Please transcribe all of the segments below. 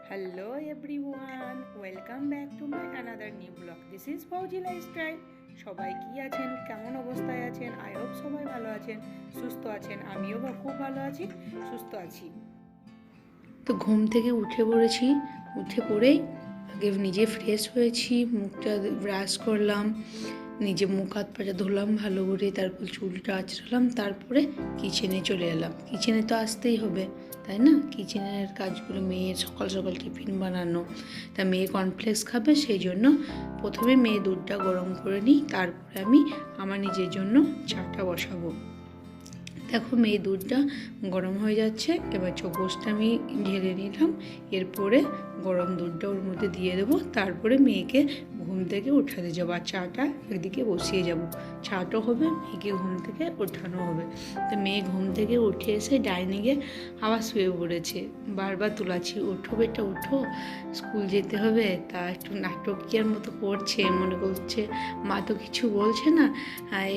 Hello everyone, welcome back to my another new vlog. This is Fauji Lifestyle. সবাই কি আছেন, কেমন অবস্থায় আছেন? আই হোপ সবাই ভালো আছেন, সুস্থ আছেন। আমিও খুব ভালো আছি, সুস্থ আছি। তো ঘুম থেকে উঠে পড়েছি, উঠে পড়েই আগে নিজে ফ্রেশ হয়েছি, মুখটা ব্রাশ করলাম, নিজে মুখ হাত পাটা ধুলাম ভালো করে, তারপর চুলটা আঁচড়ালাম, তারপরে কিচেনে চলে এলাম। কিচেনে তো আসতেই হবে, তাই না? কিচেনের কাজগুলো, মেয়ের সকাল সকাল টিফিন বানানো, তা মেয়ে কর্নফ্লেক্স খাবে, সেই জন্য প্রথমে মেয়ে দুধটা গরম করে নিই, তারপরে আমি আমার নিজের জন্য চাটা বসাবো। দেখো মেয়ে দুধটা গরম হয়ে যাচ্ছে, এবার চোখোসটা আমি ঢেলে নিলাম, এরপরে গরম দুধটা ওর মধ্যে দিয়ে দেবো, তারপরে মেয়েকে ঘুম থেকে উঠাতে যাবো আর চাটা একদিকে বসিয়ে যাব। চাটাও হবে, মেয়েকে ঘুম থেকে ওঠানো হবে। তো মেয়ে ঘুম থেকে উঠে এসে ডাইনিংয়ে আবার শুয়ে পড়েছে, বারবার তুলাচ্ছি, ওঠো বেটা ওঠো, স্কুল যেতে হবে। তা একটু নাটকিয়ার মতো করছে, মনে করছে মা তো কিছু বলছে না।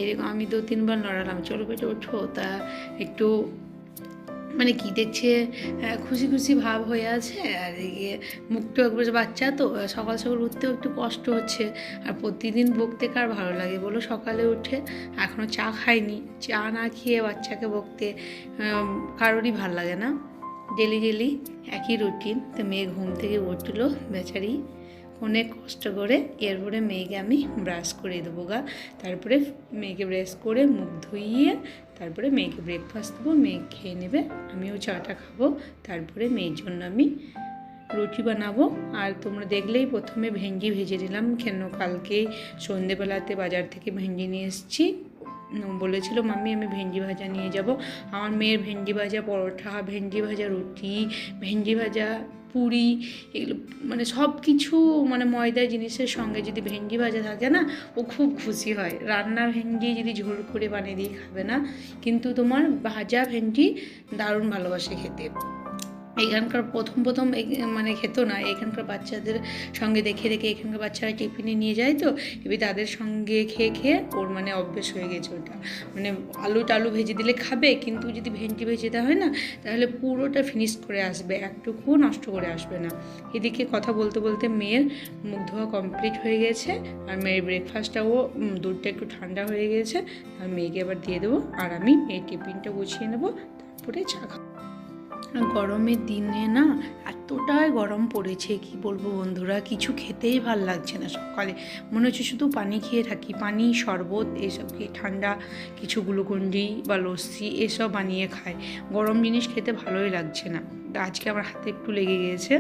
এরকম আমি 2-3 বার নড়ালাম, চলো বেটা ওঠো। তা একটু মানে কি দেখছে, খুশি খুশি ভাব হয়ে আছে। আর এদিকে মুখটা একবার বাচ্চা তো, সকাল সকাল উঠতেও একটু কষ্ট হচ্ছে। আর প্রতিদিন বকতে কার ভালো লাগে বলো? সকালে উঠে এখনও চা খাইনি, চা না খেয়ে বাচ্চাকে বকতে কারোরই ভাল লাগে না। ডেলি ডেলি একই রুটিন। তো মেয়ে ঘুম থেকে উঠলো বেচারি অনেক কষ্ট করে, এরপরে মেয়েকে আমি ব্রাশ করে দেবো গা। তারপরে মেয়েকে ব্রাশ করে মুখ ধুইয়ে তারপরে মেয়েকে ব্রেকফাস্ট দেবো, মেয়ে খেয়ে নেবে, আমিও চাটা খাবো। তারপরে মেয়ের জন্য আমি রুটি বানাবো। আর তোমরা দেখলেই প্রথমে ভেন্ডি ভেজে দিলাম, কেন কালকেই সন্ধেবেলাতে বাজার থেকে ভেন্ডি নিয়ে এসেছি। বলেছিল মাম্মি আমি ভেন্ডি ভাজা নিয়ে যাব। আমার মেয়ের ভেন্ডি ভাজা পরোটা, ভেন্ডি ভাজা রুটি, ভেন্ডি ভাজা পুরি, এগুলো মানে সব কিছু মানে ময়দার জিনিসের সঙ্গে যদি ভেন্ডি ভাজা থাকে না, ও খুব খুশি হয়। রান্না ভেন্ডি যদি ঝোল করে বানিয়ে দিয়ে খাবে না, কিন্তু তোমার ভাজা ভেন্ডি দারুণ ভালোবাসে খেতে। এখানকার প্রথম মানে খেতো না, এখানকার বাচ্চাদের সঙ্গে দেখে দেখে এখানকার বাচ্চারা টিফিনে নিয়ে যায়, তো এবার তাদের সঙ্গে খেয়ে খেয়ে ওর মানে অভ্যেস হয়ে গেছে ওটা। মানে আলু টালু ভেজে দিলে খাবে, কিন্তু যদি ভেন্ডি ভেজে দেওয়া হয় না, তাহলে পুরোটা ফিনিশ করে আসবে, একটুকুও নষ্ট করে আসবে না। এদিকে কথা বলতে বলতে মেয়ের মুখ ধোয়া কমপ্লিট হয়ে গেছে, আর মেয়ের ব্রেকফাস্টটাও দুধটা একটু ঠান্ডা হয়ে গেছে, আর মেয়েকে আবার দিয়ে দেবো, আর আমি মেয়ের টিফিনটা গুছিয়ে নেবো, তারপরে চা খাবো। গরমের দিনে না এতটাই গরম পড়েছে, কি বলবো বন্ধুরা, কিছু খেতেই ভাল লাগছে না। সকালে মনে হচ্ছে শুধু পানি খেয়ে থাকি, পানি শরবত এসব খেয়ে, ঠান্ডা কিছু গ্লুকন্ডি বা লস্যি এসব বানিয়ে খায়। গরম জিনিস খেতে ভালোই লাগছে না। আজকে আমার হাতে একটু লেগে গিয়েছে।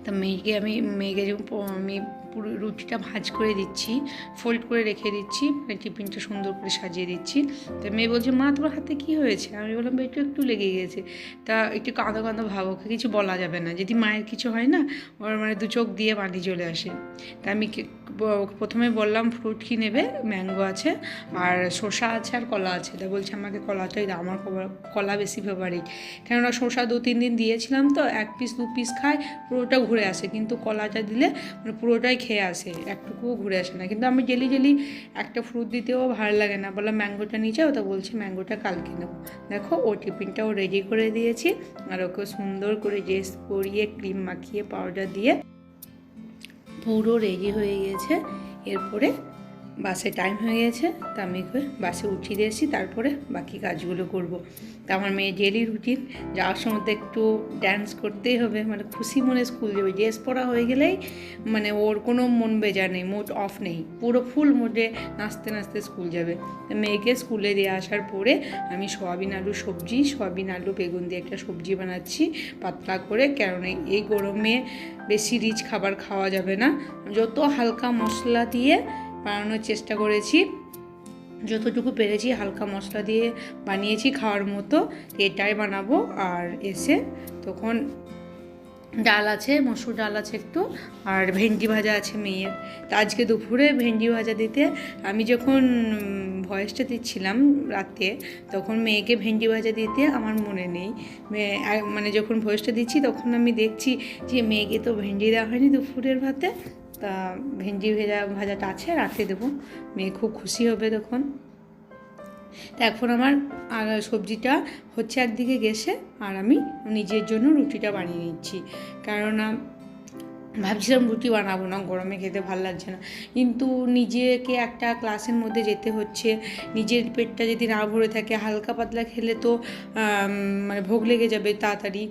তা মেয়েকে আমি পুরো রুটিটা ভাঁজ করে দিচ্ছি, ফোল্ড করে রেখে দিচ্ছি, মানে টিফিনটা সুন্দর করে সাজিয়ে দিচ্ছি। তা মেয়ে বলছে মা তোমার হাতে কী হয়েছে? আমি বললাম একটু একটু লেগে গেছে। তা একটু কাঁদো কাঁদো ভাব, ওকে কিছু বলা যাবে না, যদি মায়ের কিছু হয় না ওর মানে 2 চোখ দিয়ে পানি চলে আসে। তা আমি প্রথমে বললাম ফ্রুট কী নেবে, ম্যাঙ্গো আছে আর শসা আছে আর কলা আছে। তা বলছে আমাকে কলাটাই দাও, আমার কলা বেশি ফেভারিট। কেননা শসা 2-3 দিন দিয়েছিলাম তো 1 পিস 2 পিস খায়, পুরোটা ঘুরে আসে, কিন্তু কলাটা দিলে মানে পুরোটাই খেয়ে আসে, একটুকুও ঘুরে আসে না। কিন্তু আমি ডেলি ডেলি একটা ফ্রুট দিতেও ভালো লাগে না, বললাম ম্যাঙ্গোটা নিয়ে যাও, তা বলছে ম্যাঙ্গোটা কালকে নেবো। দেখো ও টিফিনটাও রেডি করে দিয়েছি, আর ওকে সুন্দর করে ড্রেস পরিয়ে ক্রিম মাখিয়ে পাউডার দিয়ে পুরো রেডি হয়ে গেছে। এরপরে বাসে টাইম হয়ে গেছে, তা আমি বাসে উঠিয়ে দিয়েছি, তারপরে বাকি কাজগুলো করব। তা আমার মেয়ে ডেলি রুটিন, যাওয়ার সময় তো একটু ড্যান্স করতেই হবে, মানে খুশি মনে স্কুল যাবে। ড্রেস পরা হয়ে গেলেই মানে ওর কোনো মন বেজা নেই, মুড অফ নেই, পুরো ফুল মুডে নাচতে নাচতে স্কুল যাবে। মেয়েকে স্কুলে দিয়ে আসার পরে আমি সয়াবিন আলু বেগুন দিয়ে একটা সবজি বানাচ্ছি পাতলা করে, কারণ এই গরমে বেশি রিচ খাবার খাওয়া যাবে না। যত হালকা মশলা দিয়ে বানানোর চেষ্টা করেছি, যতটুকু পেরেছি হালকা মশলা দিয়ে বানিয়েছি খাওয়ার মতো, এটাই বানাবো। আর এসে তখন ডাল আছে, মসুর ডাল আছে একটু, আর ভেন্ডি ভাজা আছে মেয়ের। তা আজকে দুপুরে ভেন্ডি ভাজা দিতে আমি যখন ভয়েসটা দিচ্ছিলাম রাতে, তখন মেয়েকে ভেন্ডি ভাজা দিতে আমার মনে নেই। মানে যখন ভয়েসটা দিচ্ছি তখন আমি দেখছি যে মেয়েকে তো ভেন্ডি দেওয়া হয়নি দুপুরের ভাতে। তা ভেন্ডি ভাজাটা আছে, রাতে দেবো, মেয়ে খুব খুশি হবে তখন। তো এখন আমার আর সবজিটা হচ্ছে একদিকে গ্যাসে, আর আমি নিজের জন্য রুটিটা বানিয়ে নিচ্ছি। কেননা ভাবছিলাম রুটি বানাবো না, গরমে খেতে ভালো লাগছে না, কিন্তু নিজেকে একটা ক্লাসের মধ্যে যেতে হচ্ছে। নিজের পেটটা যদি না ভরে থাকে, হালকা পাতলা খেলে তো মানে ভোগ লেগে যাবে তাড়াতাড়ি।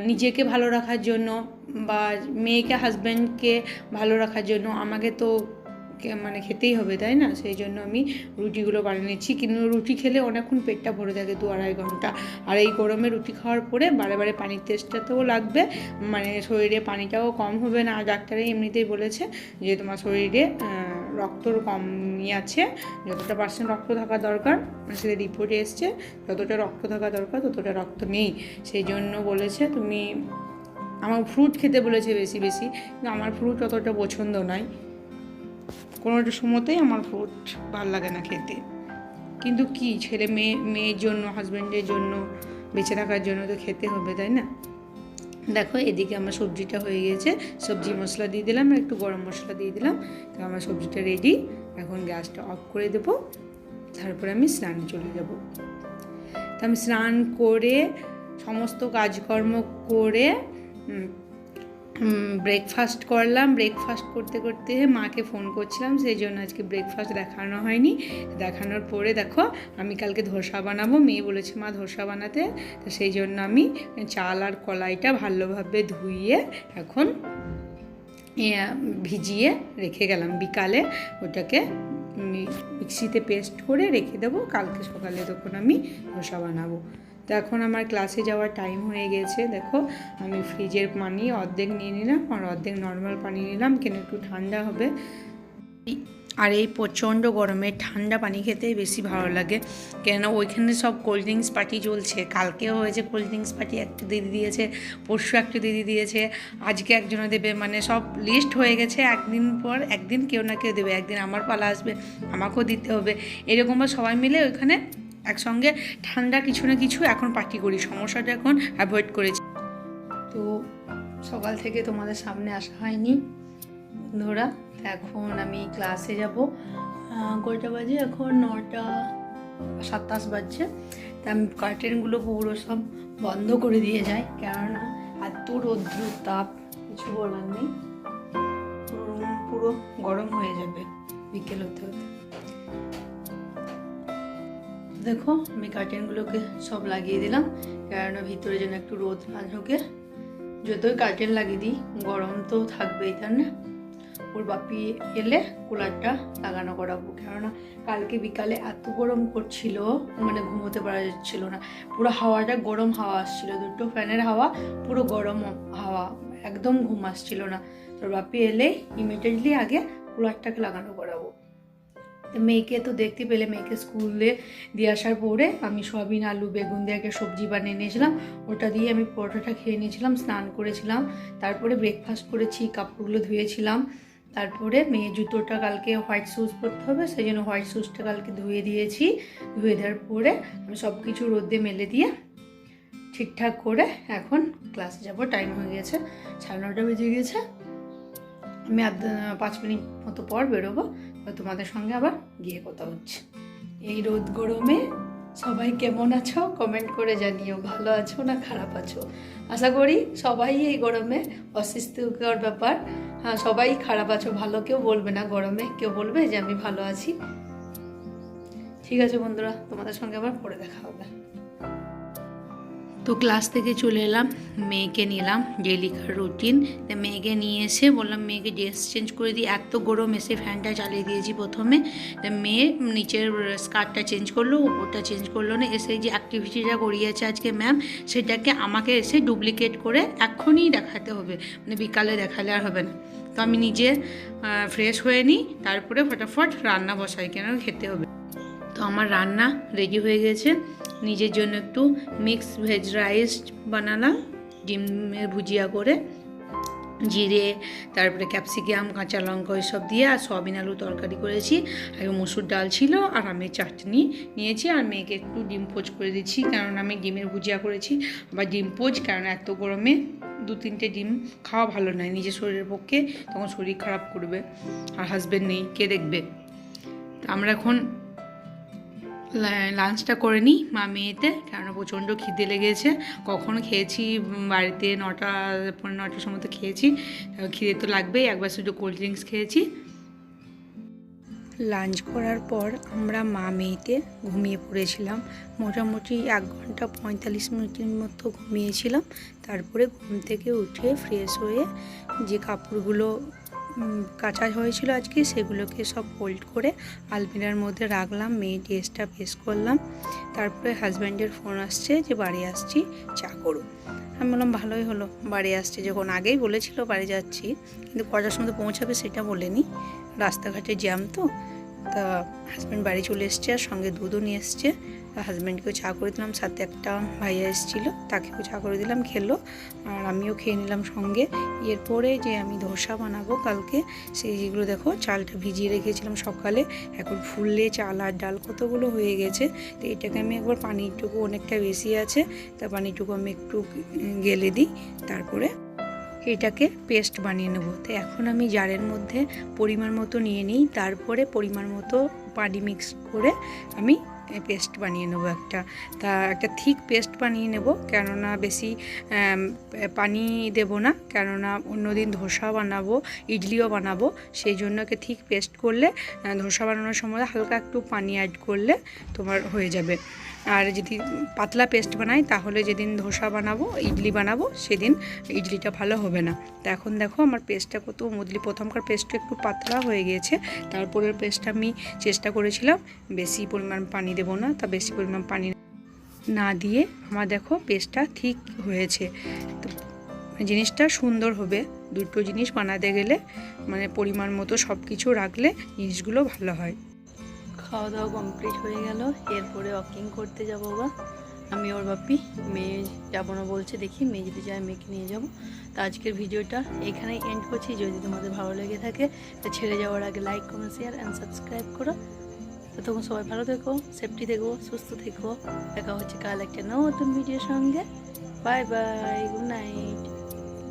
নিজেকে ভালো রাখার জন্য বা মেয়েকে হাজব্যান্ডকে ভালো রাখার জন্য আমাকে তো মানে খেতেই হবে, তাই না? সেই জন্য আমি রুটিগুলো বানিয়ে নিচ্ছি। কিন্তু রুটি খেলে অনেকক্ষণ পেটটা ভরে থাকে, 2-2.5 ঘন্টা। আর এই গরমে রুটি খাওয়ার পরে বারে বারে পানির তেষ্টাতেও লাগবে, মানে শরীরে পানিটাও কম হবে না। আর ডাক্তারে এমনিতেই বলেছে যে তোমার শরীরে রক্তর কমই আছে, যতটা % রক্ত থাকা দরকার সেটা রিপোর্টে এসছে, যতটা রক্ত থাকা দরকার ততটা রক্ত নেই। সেই জন্য বলেছে তুমি, আমার ফ্রুট খেতে বলেছে বেশি বেশি, কিন্তু আমার ফ্রুট অতটা পছন্দ নয়, কোনো একটা সময়তেই আমার ফ্রুট ভালো লাগে না খেতে। কিন্তু কি ছেলে মেয়ের জন্য, হাজব্যান্ডের জন্য, বেঁচে থাকার জন্য তো খেতে হবে, তাই না? দেখো এদিকে আমার সবজিটা হয়ে গেছে, সবজি মশলা দিয়ে দিলাম আর একটু গরম মশলা দিয়ে দিলাম। তো আমার সবজিটা রেডি। এখন গ্যাসটা অফ করে দেবো, তারপরে আমি স্নানে চলে যাব। তো আমি স্নান করে সমস্ত কাজকর্ম করে ব্রেকফাস্ট করলাম। ব্রেকফাস্ট করতে করতে মাকে ফোন করছিলাম, সেই জন্য আজকে ব্রেকফাস্ট দেখানো হয়নি। দেখানোর পরে দেখো আমি কালকে ধোসা বানাবো, মেয়ে বলেছে মা ধোসা বানাতে, তো সেই জন্য আমি চাল আর কলাইটা ভালোভাবে ধুইয়ে এখন ভিজিয়ে রেখে গেলাম। বিকালে ওটাকে মিক্সিতে পেস্ট করে রেখে দেবো, কালকে সকালে তখন আমি ধোসা বানাবো। তো এখন আমার ক্লাসে যাওয়ার টাইম হয়ে গেছে। দেখো আমি ফ্রিজের পানি অর্ধেক নিয়ে নিলাম আর অর্ধেক নর্মাল পানি নিলাম, কেন একটু ঠান্ডা হবে। আর এই প্রচণ্ড গরমে ঠান্ডা পানি খেতেই বেশি ভালো লাগে, কেননা ওইখানে সব কোল্ড ড্রিঙ্কস পার্টি চলছে। কালকেও হয়েছে কোল্ড ড্রিঙ্কস পার্টি, একটা দিদি দিয়েছে, পরশু একটা দিদি দিয়েছে, আজকে একজনে দেবে, মানে সব লিস্ট হয়ে গেছে। একদিন পর একদিন কেউ না কেউ দেবে, একদিন আমার পালা আসবে, আমাকেও দিতে হবে। এরকমভাবে সবাই মিলে ওইখানে একসঙ্গে ঠান্ডা কিছু না কিছু এখন পার্টি করি। সমস্যাটা এখন অ্যাভয়েড করেছি। তো সকাল থেকে তোমাদের সামনে আসা হয়নি বন্ধুরা। এখন আমি ক্লাসে যাব। কয়টা বাজে এখন? 9:27 বাজছে। তা আমি কার্টেনগুলো পুরো সব বন্ধ করে দিয়ে যাই, কেননা এত রৌদ্র তাপ, কিছু বলার নেই, রুম পুরো গরম হয়ে যাবে বিকেল হতে হতে। দেখো আমি কার্টেনগুলোকে সব লাগিয়ে দিলাম, কেননা ভিতরে যেন একটু রোদ না ঢোকে। যতই কার্টেন লাগিয়ে দিই গরম তো থাকবেই, তাই না? ওর বাপি এলে কুলারটা লাগানো করাবো, কেননা কালকে বিকালে এত গরম করছিল, মানে ঘুমোতে পারা যাচ্ছিল না। পুরো হাওয়াটা গরম হাওয়া আসছিল, দুটো ফ্যানের হাওয়া, পুরো গরম হাওয়া, একদম ঘুম আসছিল না। তোর বাপি এলে ইমিডিয়েটলি আগে কুলারটাকে লাগানো করাবো। মেয়েকে তো দেখতে পেলে, মেয়েকে স্কুলে দিয়ে আসার পরে আমি সয়াবিন আলু বেগুন দিয়ে একটা সবজি বানিয়ে নিয়েছিলাম, ওটা দিয়ে আমি পরোটাটা খেয়ে নিয়েছিলাম, স্নান করেছিলাম, তারপরে ব্রেকফাস্ট করেছি, কাপড়গুলো ধুয়েছিলাম। তারপরে মেয়ে জুতোটা কালকে হোয়াইট শুজ পরতে হবে, সেই জন্য হোয়াইট শুজটা কালকে ধুয়ে দিয়েছি। ধুয়ে দেওয়ার পরে আমি সব কিছু রোদে মেলে দিয়ে ঠিকঠাক করে এখন ক্লাসে যাব। টাইম হয়ে গেছে 9:30 বেজে গেছে। আমি 5 মিনিট মতো পর বেরোবো, তোমাদের সঙ্গে আবার গিয়ে কথা হচ্ছে। এই রোদ গরমে সবাই কেমন আছো কমেন্ট করে জানিও, ভালো আছো না খারাপ আছো। আশা করি সবাই এই গরমে অস্বস্তিকর ব্যাপার, হ্যাঁ সবাই খারাপ আছো, ভালো কেউ বলবে না গরমে, কেউ বলবে যে আমি ভালো আছি। ঠিক আছে বন্ধুরা, তোমাদের সঙ্গে আবার পরে দেখা হবে। তো ক্লাস থেকে চলে এলাম, মেয়েকে নিলাম, ডেলিকার রুটিন। মেয়েকে নিয়ে এসে বললাম মেয়েকে ড্রেস চেঞ্জ করে দিই, এত গরম, এসে ফ্যানটা চালিয়ে দিয়েছি প্রথমে। মেয়ে নিচের স্কার্টটা চেঞ্জ করলো, উপরটা চেঞ্জ করলো না। এসে যে অ্যাক্টিভিটিটা করিয়েছে আজকে ম্যাম, সেটাকে আমাকে এসে ডুপ্লিকেট করে এখনই দেখাতে হবে, মানে বিকালে দেখালে আর হবে না। তো আমি নিজে ফ্রেশ হয়ে নিই, তারপরে ফটাফট রান্না বসাই, কেন খেতে হবে। তো আমার রান্না রেডি হয়ে গেছে। নিজের জন্য একটু মিক্স ভেজ রাইস বানালাম, ডিমের ভুজিয়া করে, জিরে, তারপরে ক্যাপসিকাম, কাঁচা লঙ্কা ওইসব দিয়ে, আর সয়াবিন আলু তরকারি করেছি, আর মসুর ডাল ছিল, আর আমি চাটনি নিয়েছি। আর মেয়েকে একটু ডিম পোচ করে দিচ্ছি, কারণ আমি ডিমের ভুজিয়া করেছি, আবার ডিম পোচ, কারণ এত গরমে 2-3টে ডিম খাওয়া ভালো নয় নিজের শরীরের পক্ষে, তখন শরীর খারাপ করবে। আর হাজব্যান্ড নেই, কে দেখবে? আমরা এখন লাঞ্চটা করে নিই মা মেয়েতে, কেননা প্রচণ্ড খিদে লেগেছে। কখন খেয়েছি বাড়িতে 9টা 9:30 সময় তো খেয়েছি, খিদে তো লাগবেই। একবার শুধু কোল্ড ড্রিঙ্কস খেয়েছি। লাঞ্চ করার পর আমরা মা মেয়েতে ঘুমিয়ে পড়েছিলাম। মোটামুটি 1 ঘন্টা 45 মিনিটের মতো ঘুমিয়েছিলাম। তারপরে ঘুম থেকে উঠে ফ্রেশ হয়ে যে কাপড়গুলো কাচা হয়েছিল আজকে সেগুলোকে সব ফোল্ড করে আলমিরার মধ্যে রাখলাম। মেয়ে ড্রেসটা পেশ করলাম। তারপরে হাজব্যান্ডের ফোন আসছে যে বাড়ি আসছি, চা করো। আমি বললাম ভালোই হলো, বাড়ি আসছে যখন। আগেই বলেছিল বাড়ি যাচ্ছি, কিন্তু কটার সময় পৌঁছাবে সেটা বলেনি, রাস্তাঘাটে জ্যাম তো। তা হাজব্যান্ড বাড়ি চলে এসছে আর সঙ্গে দুধও নিয়ে এসছে। হাজব্যান্ডকেও চা করে দিলাম, সাথে একটা ভাইয়া এসেছিলো তাকেও চা করে দিলাম, খেলো। আর আমিও খেয়ে নিলাম সঙ্গে। এরপরে যে আমি ধোসা বানাবো কালকে, সেইগুলো দেখো চালটা ভিজিয়ে রেখেছিলাম সকালে, এখন ফুললে চাল আর ডাল কতগুলো হয়ে গেছে। তো এটাকে আমি একবার পানিটুকু অনেকটা বেশি আছে, তা পানিটুকু আমি একটু গেলে দিই, তারপরে এটাকে পেস্ট বানিয়ে নেব। তো এখন আমি জারের মধ্যে পরিমাণ মতো নিয়ে নিই, তারপরে পরিমাণ মতো পানি মিক্স করে আমি পেস্ট বানিয়ে নেবো একটা থিক পেস্ট বানিয়ে নেব, কেননা বেশি পানি দেব না, কেননা অন্যদিন ধোসা বানাবো, ইডলিও বানাবো, সেই জন্য থিক পেস্ট করলে ধোসা বানানোর সময় হালকা একটু পানি অ্যাড করলে তোমার হয়ে যাবে। আর যদি পাতলা পেস্ট বানাই তাহলে যেদিন ধোসা বানাবো, ইডলি বানাবো, সেদিন ইডলিটা ভালো হবে না। তো এখন দেখো আমার পেস্টটা কত মুদলি, প্রথমকার পেস্টটা একটু পাতলা হয়ে গিয়েছে, তারপরের পেস্টটা আমি চেষ্টা করেছিলাম বেশি পরিমাণ পানি দেবো না, তা বেশি পরিমাণ পানি না দিয়ে আমার দেখো পেস্টটা ঠিক হয়েছে। তো জিনিসটা সুন্দর হবে। দুটো জিনিস বানাতে গেলে মানে পরিমাণ মতো সব কিছু রাখলে জিনিসগুলো ভালো হয়। খাওয়া দাওয়া কমপ্লিট হয়ে গেল, এরপরে ওয়াকিং করতে যাবো বা আমি ওর বাপি। মেয়ে যাবো না বলছে, দেখি মেয়ে যদি যায় মেয়েকে নিয়ে যাবো। তো আজকের ভিডিওটা এখানেই এন্ড করছি। যদি তোমাদের ভালো লেগে থাকে তো ছেড়ে যাওয়ার আগে like, comment, share and subscribe করো। তো তখন সবাই ভালো থেকো, সেফটি থেকো, সুস্থ থেকো। দেখা হচ্ছে কাল একটা নতুন ভিডিওর সঙ্গে। Bye bye, good night.